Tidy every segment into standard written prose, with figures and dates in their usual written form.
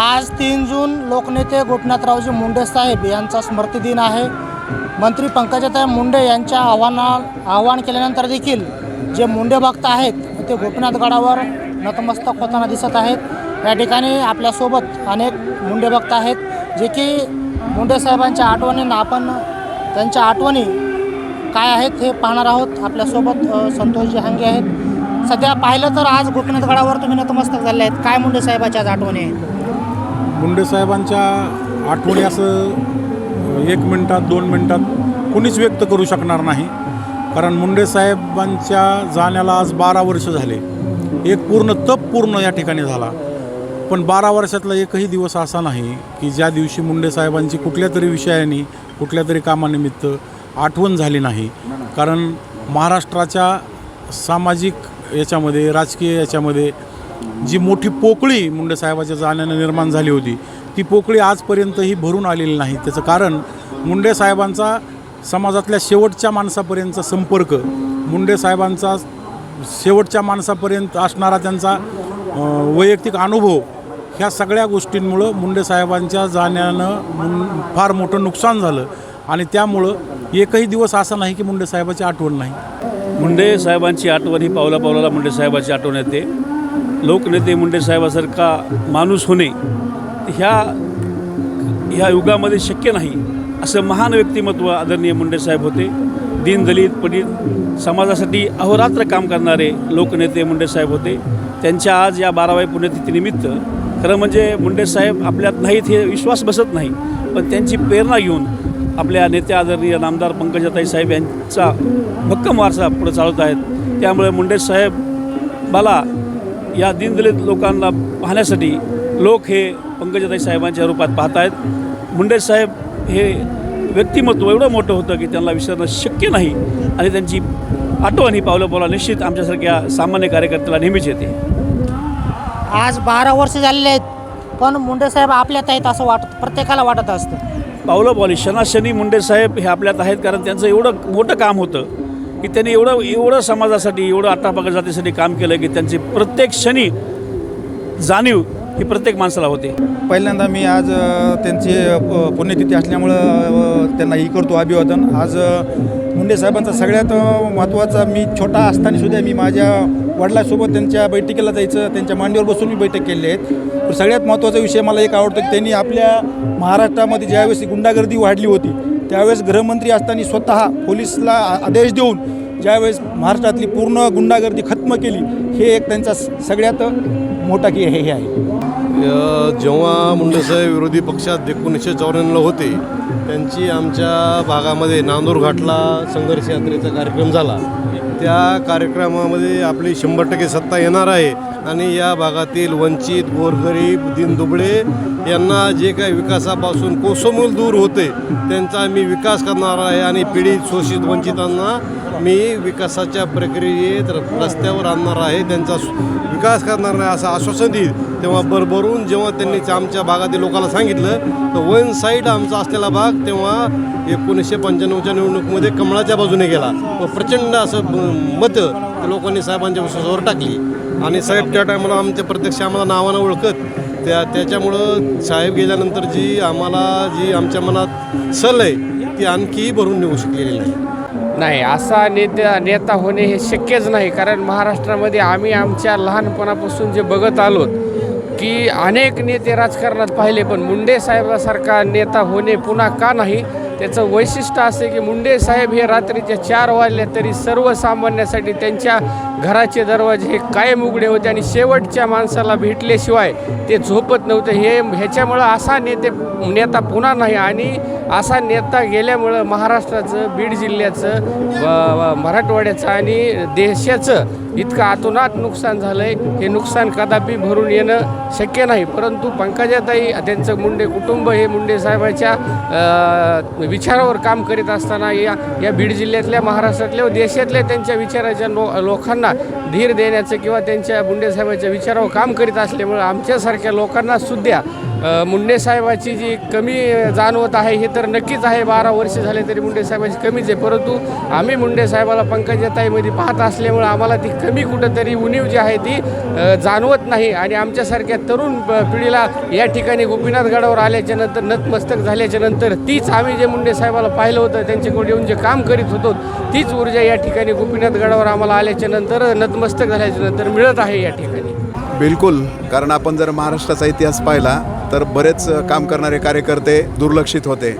आज 3 जून लोकनेते गोपीनाथरावजी मुंडे साहेब यांचा स्मृतिदिन आहे. मंत्री पंकजाताई मुंडे यांच्या आव्हान केल्यानंतर देखील जे मुंडे भक्त आहेत ते गोपीनाथ गडावर नतमस्तक होताना दिसत आहेत. या ठिकाणी आपल्यासोबत अनेक मुंडे भक्त आहेत जे की मुंडे साहेबांच्या आठवणींना आपण त्यांच्या आठवणी काय आहेत हे पाहणार आहोत. आपल्यासोबत संतोषजी हांगे आहेत. सध्या पाहिलं तर आज गोपीनाथ गडावर तुम्ही नतमस्तक झाले आहेत. काय मुंडे साहेबांच्या आज आठवणी आहेत? मुंडे साहेबांच्या आठवणी असं 1 मिनिटात 2 मिनिटात कुणीच व्यक्त करू शकणार नाही. कारण मुंडे साहेबांच्या जाण्याला आज 12 वर्ष झाले. एक पूर्ण तप पूर्ण या ठिकाणी झाला. पण 12 वर्षातला एकही दिवस असा नाही की ज्या दिवशी मुंडे साहेबांची कुठल्या तरी विषयाने कुठल्या तरी कामानिमित्त आठवण झाली नाही. कारण महाराष्ट्राच्या सामाजिक याच्यामध्ये राजकीय याच्यामध्ये जी मोठी पोकळी मुंडे साहेबाच्या जाण्याने निर्माण झाली होती ती पोकळी आजपर्यंतही भरून आलेली नाही. त्याचं कारण मुंडे साहेबांचा समाजातल्या शेवटच्या माणसापर्यंतचा संपर्क, मुंडे साहेबांचा शेवटच्या माणसापर्यंत असणारा त्यांचा वैयक्तिक अनुभव, ह्या सगळ्या गोष्टींमुळं मुंडे साहेबांच्या जाण्यानं फार मोठं नुकसान झालं. आणि त्यामुळं एकही दिवस असा नाही की मुंडे साहेबाची आठवण नाही. मुंडे साहेबांची आठवण ही पावला पावलाला मुंडे साहेबांची आठवण येते. लोकनेते मुंडे साहेबासारखा माणूस होणे ह्या युगामध्ये शक्य नाही. असं महान व्यक्तिमत्व आदरणीय मुंडे साहेब होते. दीनदलित पीडित समाजासाठी अहोरात्र काम करणारे लोकनेते मुंडे साहेब होते. त्यांच्या आज या 12व्या पुण्यतिथीनिमित्त खरं म्हणजे मुंडे साहेब आपल्यात नाहीत हे विश्वास बसत नाही. पण त्यांची प्रेरणा घेऊन आपल्या नेत्या आदरणीय नामदार पंकजाताई साहेब यांचा भक्कम वारसा पुढे चालवत आहेत. त्यामुळे मुंडे साहेबाला या दीनदलित लोकांना पाहण्यासाठी लोक हे पंकजाताई साहेबांच्या रूपात पाहत आहेत. मुंडे साहेब हे व्यक्तिमत्व एवढं मोठं होतं की त्यांना विसरणं शक्य नाही. आणि त्यांची आठवण ही पावलं पावला निश्चित आमच्यासारख्या सामान्य कार्यकर्त्याला नेहमीच येते. आज 12 वर्ष झालेले आहेत पण मुंडे साहेब आपल्यात आहेत असं प्रत्येकाला वाटत असतं. पावलं पावली क्षणाक्षणी मुंडे साहेब हे आपल्यात आहेत. कारण त्यांचं एवढं मोठं काम होतं की त्यांनी एवढं समाजासाठी एवढं अट्टापगड जातीसाठी काम केलं की त्यांची प्रत्येक क्षणी जाणीव ही प्रत्येक माणसाला होते. पहिल्यांदा मी आज त्यांची पुण्यतिथी असल्यामुळं त्यांना ही करतो अभिवादन. आज मुंडे साहेबांचा सगळ्यात महत्त्वाचा, मी छोटा असतानासुद्धा मी माझ्या वडिलांसोबत त्यांच्या बैठकीला जायचं, त्यांच्या मांडीवर बसून मी बैठक केली आहेत. तर सगळ्यात महत्त्वाचा विषय मला एक आवडतो की त्यांनी आपल्या महाराष्ट्रामध्ये ज्यावेळेस गुंडागर्दी वाढली होती त्यावेळेस गृहमंत्री असताना स्वतः पोलिसला आदेश देऊन ज्यावेळेस महाराष्ट्रातली पूर्ण गुंडागर्दी खत्म केली, हे एक त्यांचा सगळ्यात मोठा की हे आहे. जेव्हा मुंडेसाहेब विरोधी पक्षात 1994ला होते, त्यांची आमच्या भागामध्ये नांदूर घाटला संघर्ष यात्रेचा कार्यक्रम झाला. त्या कार्यक्रमामध्ये आपली 100% सत्ता येणार आहे आणि या भागातील वंचित, गोरगरीब, दीनदुबळे यांना जे काही विकासापासून कोसमूल दूर होते त्यांचा मी विकास करणार आहे आणि पीडित, शोषित, वंचितांना मी विकासाच्या प्रक्रियेत रस्त्यावर आणणार आहे, त्यांचा विकास करणार आहे असं आश्वासन देईल. तेव्हा भरभरून जेव्हा त्यांनी आमच्या भागातील लोकांना सांगितलं तर वन साईड आमचा असलेला भाग तेव्हा 1995च्या निवडणुकीमध्ये कमळाच्या बाजूने गेला व प्रचंड असं मतं लोकांनी साहेबांच्या विश्वासावर टाकली. आणि साहेब त्या टायमाला प्रत्यक्ष आम्हाला नावानं ओळखत त्याच्यामुळं साहेब गेल्यानंतर जी आमच्या मनात सल आहे ती आणखी भरून निघू शकलेली नाही. असा नेता होणे हे शक्यच नाही. कारण महाराष्ट्रामध्ये आम्ही आमच्या लहानपणापासून जे बघत आलोत की अनेक नेते राजकारणात पाहिले पण मुंडे साहेबासारखा नेता होणे पुन्हा का नाही. त्याचं वैशिष्ट्य असे की मुंडे साहेब हे रात्रीच्या 4 वाजल्या तरी सर्वसामान्यासाठी त्यांच्या घराचे दरवाजे हे कायम उघडे होते आणि शेवटच्या माणसाला भेटल्याशिवाय ते झोपत नव्हते. ह्याच्यामुळं असा नेता पुन्हा नाही. आणि असा नेता गेल्यामुळं महाराष्ट्राचं, बीड जिल्ह्याचं, मराठवाड्याचं आणि देशाचं इतकं अतोनात नुकसान झालं आहे. हे नुकसान कदापि भरून येणं शक्य नाही. परंतु पंकजाताई, त्यांचं मुंडे कुटुंब हे मुंडे साहेबाच्या विचारावर काम करीत असताना या बीड जिल्ह्यातल्या, महाराष्ट्रातल्या व देशातल्या त्यांच्या विचाराच्या लोकांना धीर देण्याचं किंवा त्यांच्या मुंडे साहेबाच्या विचारावर काम करीत असल्यामुळं आमच्यासारख्या लोकांना सुद्धा मुंडे साहेबाची जी कमी जाणवत आहे हे तर नक्कीच आहे. 12 वर्ष झाले तरी मुंडे साहेबाची कमीच आहे, परंतु आम्ही मुंडे साहेबाला पंकजाताईमध्ये पाहत असल्यामुळे आम्हाला ती कमी कुठंतरी उणीव जी आहे ती जाणवत नाही. आणि आमच्यासारख्या तरुण पिढीला या ठिकाणी गोपीनाथ गडावर आल्याच्या नंतर नतमस्तक झाल्याच्या नंतर तीच आम्ही जे मुंडे साहेबाला पाहिलं होतं त्यांच्याकडे येऊन जे काम करीत होतो तीच ऊर्जा या ठिकाणी गोपीनाथ गडावर आम्हाला आल्याच्या नंतर नतमस्तक झाल्याच्या नंतर मिळत आहे या ठिकाणी. बिलकुल, कारण आपण जर महाराष्ट्राचा इतिहास पाहिला तर बरेच काम करणारे कार्यकर्ते दुर्लक्षित होते.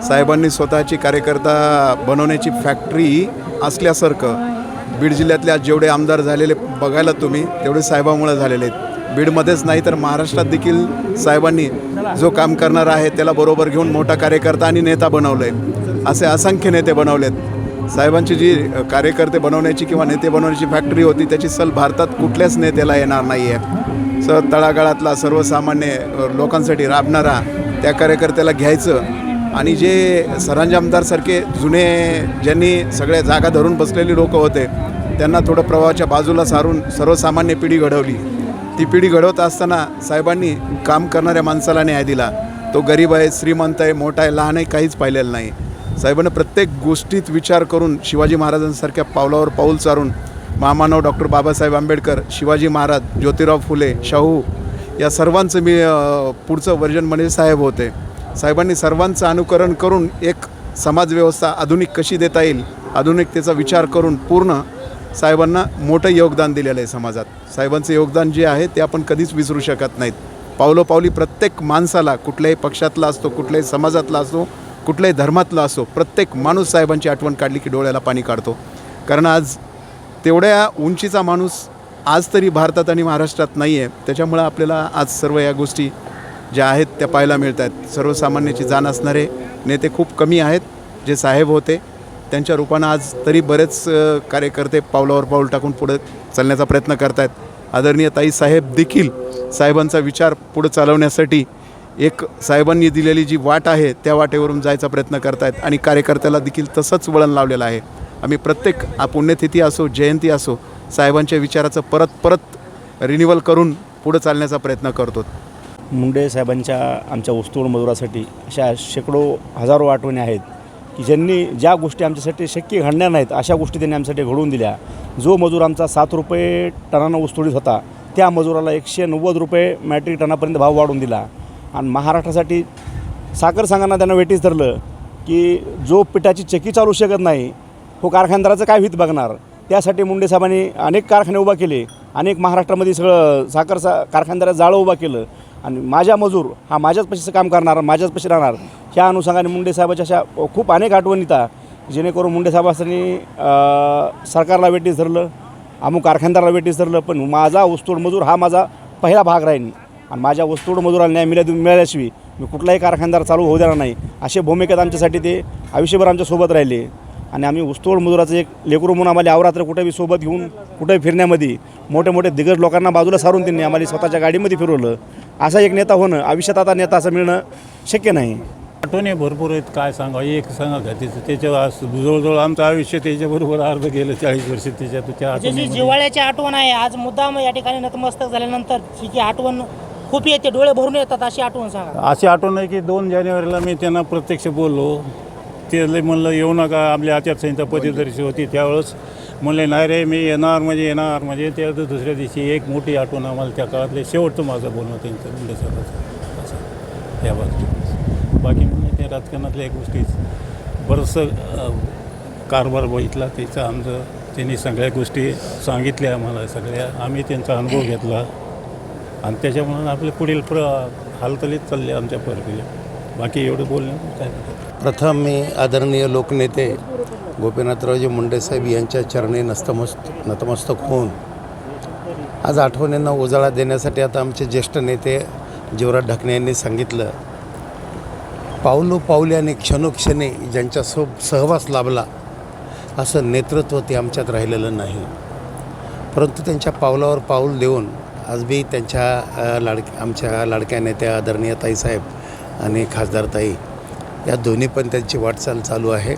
साहेबांनी स्वतःची कार्यकर्ता बनवण्याची फॅक्टरी असल्यासारखं बीड जिल्ह्यातल्या जेवढे आमदार झालेले बघायला तुम्ही तेवढे साहेबांमुळे झालेले आहेत. बीडमध्येच नाही तर महाराष्ट्रात देखील साहेबांनी जो काम करणार आहे त्याला बरोबर घेऊन मोठा कार्यकर्ता आणि नेता बनवलं आहे. असे असंख्य नेते बनवलेत. साहेबांची जी कार्यकर्ते बनवण्याची किंवा नेते बनवण्याची फॅक्टरी होती त्याची सल भारतात कुठल्याच नेत्याला येणार नाही आहे. तळागाळातला सर्वसामान्य लोकांसाठी राबणारा त्या कार्यकर्त्याला घ्यायचं आणि जे सरंजामदारसारखे जुने ज्यांनी सगळ्या जागा धरून बसलेली लोक होते त्यांना थोडं प्रवाहाच्या बाजूला सारून सर्वसामान्य पिढी घडवली. ती पिढी घडवत असताना साहेबांनी काम करणाऱ्या माणसाला न्याय दिला. तो गरीब आहे, श्रीमंत आहे, मोठा आहे, लहान आहे, काहीच पाहिलेलं नाही. साहेबांनी प्रत्येक गोष्टीत विचार करून शिवाजी महाराजांसारख्या पावलावर पाऊल चारून महामानव डॉक्टर बाबासाहेब आंबेडकर, शिवाजी महाराज, ज्योतिराव फुले, शाहू या सर्वांचं पुढचं वर्जन म्हणजे साहेब होते. साहेबांनी सर्वांचं अनुकरण करून एक समाजव्यवस्था आधुनिक कशी देता येईल आधुनिकतेचा विचार करून पूर्ण साहेबांना मोठं योगदान दिलेलं आहे समाजात. साहेबांचं योगदान जे आहे ते आपण कधीच विसरू शकत नाहीत. पावलोपावली प्रत्येक माणसाला कुठल्याही पक्षातला असतो, कुठल्याही समाजातला असतो, कुठल्याही धर्मातला असो, प्रत्येक माणूस साहेबांची आठवण काढली की डोळ्याला पाणी काढतो. कारण आज तेवढ्या उंचीचा माणूस आज तरी भारतात आणि महाराष्ट्रात नाही आहे. त्याच्यामुळं आपल्याला आज सर्व या गोष्टी ज्या आहेत त्या पाहायला मिळत आहेत. सर्वसामान्याची जाण असणारे नेते खूप कमी आहेत. जे साहेब होते त्यांच्या रूपानं आज तरी बरेच कार्यकर्ते पावलावर पाऊल टाकून पुढे चालण्याचा प्रयत्न करत आहेत. आदरणीय ताई साहेब देखील साहेबांचा विचार पुढे चालवण्यासाठी एक साहेबांनी दिलेली जी वाट आहे त्या वाटेवरून जायचा प्रयत्न करत आहेत आणि कार्यकर्त्याला देखील तसंच वळण लावलेलं आहे. आम्ही प्रत्येक पुण्यतिथी असो, जयंती असो, साहेबांच्या विचाराचं परत रिन्युअल करून पुढे चालण्याचा प्रयत्न करतो. मुंडे साहेबांच्या आमच्या ऊसतोड मजुरासाठी अशा शेकडो हजारो आठवणी आहेत की ज्यांनी ज्या गोष्टी आमच्यासाठी शक्य घडल्या नाहीत अशा गोष्टी त्यांनी आमच्यासाठी घडवून दिल्या. जो मजूर आमचा 7 रुपये टनानं ऊसतोडीत होता त्या मजुराला 190 रुपये मॅट्रिक टनापर्यंत भाव वाढवून दिला. आणि महाराष्ट्रासाठी साखर संघांना त्यांना वेटीस धरलं की जो पिठाची चक्की चालू शकत नाही हो कारखानदाराचं काय हित बघणार. त्यासाठी मुंडे साहेबांनी अनेक कारखाने उभा केले, अनेक महाराष्ट्रामध्ये सगळं कारखानदाराचं जाळं उभा केलं आणि माझ्या मजूर हा माझ्याच पैशाचं काम करणार, माझ्याच पैसे राहणार. ह्या अनुषंगाने मुंडे साहेबाच्या अशा खूप अनेक आठवणी येतात जेणेकरून मुंडे साहेबांनी सरकारला वेटीस धरलं, अमुक कारखानदाराला वेटीस धरलं. पण माझा ऊसतोड मजूर हा माझा पहिला भाग राहील आणि माझ्या ऊसतोड मजुराला न्याय मिळाल्याशिवाय मी कुठलाही कारखानदार चालू होऊ देणार नाही अशा भूमिकेत आमच्यासाठी ते आयुष्यभर आमच्यासोबत राहिले. आणि आम्ही ऊसतोड मजुराचं एक लेकरू म्हणून आम्हाला अवरात्र कुठेही सोबत घेऊन कुठेही फिरण्यामध्ये मोठे मोठे दिग्गज लोकांना बाजूला सारून त्यांनी आम्हाला स्वतःच्या गाडीमध्ये फिरवलं. असा एक नेता होणं आयुष्यात आता नेता असं मिळणं शक्य नाही. आठवणी भरपूर आहेत, काय सांगा एक सांगा का त्याच्या जवळजवळ आमचं आयुष्य त्याच्याबरोबर अर्ध गेलं 40 वर्ष त्याच्या जी जिव्हाळ्याची आठवण आहे आज मुद्दाम या ठिकाणी नतमस्तक झाल्यानंतर जी आठवण खूप येते, डोळे भरून येतात अशी आठवण सांगा. अशी आठवण आहे की 2 जानेवारीला मी त्यांना प्रत्यक्ष बोललो. ते म्हणलं येऊ नका, आपली आचारसंहिता पददर्शी होती त्यावेळेस म्हणले नाही रे मी येणार म्हणजे त्या दुसऱ्या दिवशी एक मोठी आठवण आम्हाला त्या काळातले शेवटचं माझं बोलणं त्यांचं मुंडे साहेबांचं असं या बाबतीत. बाकी म्हणजे त्या राजकारणातल्या एक गोष्टी बरंचसं कारभार बघितला त्याचं आमचं त्यांनी सगळ्या गोष्टी सांगितल्या आम्हाला सगळ्या, आम्ही त्यांचा अनुभव घेतला आणि त्याच्यामुळं आपले पुढील हालचालीत चालले आमच्या परकीला. बाकी एवढं बोलणं काय. प्रथम मी आदरणीय लोकनेते गोपीनाथरावजी मुंडेसाहेब यांच्या चरणी नतमस्तक होऊन आज आठवणींना उजाळा देण्यासाठी आता आमचे ज्येष्ठ नेते जीवराज ढाकणे यांनी सांगितलं, पावलोपावली आणि क्षणोक्षणी ज्यांच्या सहवास लाभला असं नेतृत्व ते आमच्यात राहिलेलं नाही. परंतु त्यांच्या पावलावर पाऊल देऊन आज बी त्यांच्या आमच्या लाडक्या नेत्या आदरणीय ताईसाहेब आणि खासदार ताई या दोन्ही पण त्यांची वाटचाल चालू आहे.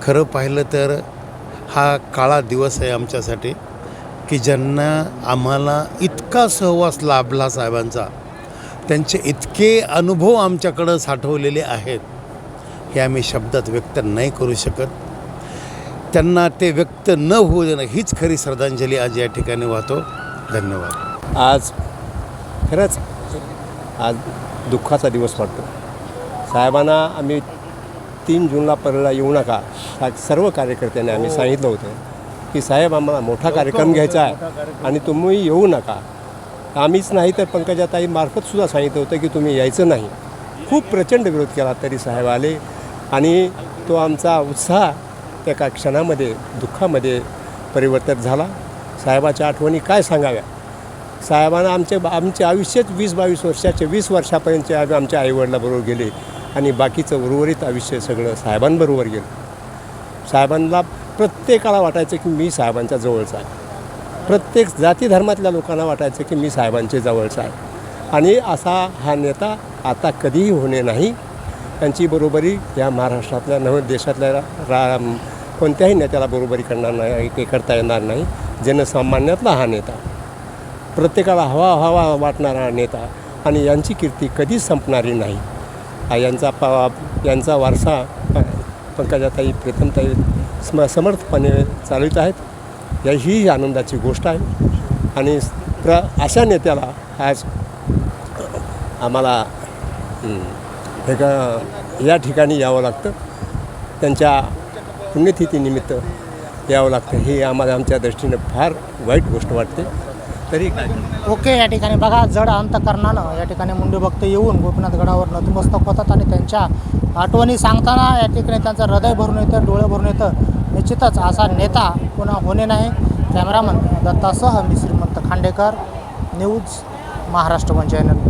खरं पाहिलं तर हा काळा दिवस आहे आमच्यासाठी की ज्यांना आम्हाला इतका सहवास लाभला साहेबांचा त्यांचे इतके अनुभव आमच्याकडं साठवलेले आहेत हे आम्ही शब्दात व्यक्त नाही करू शकत. त्यांना ते व्यक्त न होऊ देणं हीच खरी श्रद्धांजली आज या ठिकाणी वाहतो. धन्यवाद. आज खरंच आज दुःखाचा दिवस वाटतो. साहेबांना आम्ही 3 जूनला परळला येऊ नका सर्व कार्यकर्त्यांनी आम्ही सांगितलं होतं की साहेब आम्हाला मोठा कार्यक्रम घ्यायचा आहे आणि तुम्ही येऊ नका. आम्हीच नाही तर पंकजाताई मार्फतसुद्धा सांगितलं होतं की तुम्ही यायचं नाही. खूप प्रचंड विरोध केला तरी साहेब आले आणि तो आमचा उत्साह एका क्षणामध्ये दुःखामध्ये परिवर्तित झाला. साहेबाच्या आठवणी काय सांगाव्या. साहेबांना आमचे आयुष्यच 20-22 वर्षाचे 20 वर्षापर्यंतचे आमच्या आईवडिलाबरोबर गेले आणि बाकीचं उर्वरित आयुष्य सगळं साहेबांबरोबर गेलं. साहेबांना प्रत्येकाला वाटायचं की मी साहेबांच्या जवळचा आहे. प्रत्येक जाती धर्मातल्या लोकांना वाटायचं की मी साहेबांच्या जवळचा आहे आणि असा हा नेता आता कधीही होणे नाही. त्यांची बरोबरी या महाराष्ट्रातल्या देशातल्या कोणत्याही नेत्याला बरोबरी करता येणार नाही. जनसामान्यातला हा नेता, प्रत्येकाला हवा वाटणारा नेता आणि यांची कीर्ती कधीच संपणारी नाही. यांचा वारसा पंकजाताई प्रीतमताई समर्थपणे चालवित आहेत. ही आनंदाची गोष्ट आहे आणि अशा नेत्याला आज आम्हाला या ठिकाणी यावं लागतं. त्यांच्या पुण्यतिथीनिमित्त यावं लागतं. हे आम्हाला आमच्या दृष्टीने फार वाईट गोष्ट वाटते. तरी काय ओके, या ठिकाणी बघा जड अंतकरणानं या ठिकाणी मुंडे भक्त येऊन गोपीनाथ गडावर नतमस्तक होतात आणि त्यांच्या आठवणी सांगताना या ठिकाणी त्यांचं हृदय भरून येतं, डोळे भरून येतं. निश्चितच असा नेता पुन्हा होणे नाही. कॅमेरामन दत्तासह मी श्रीमंत Khandekar, news Maharashtra one channel.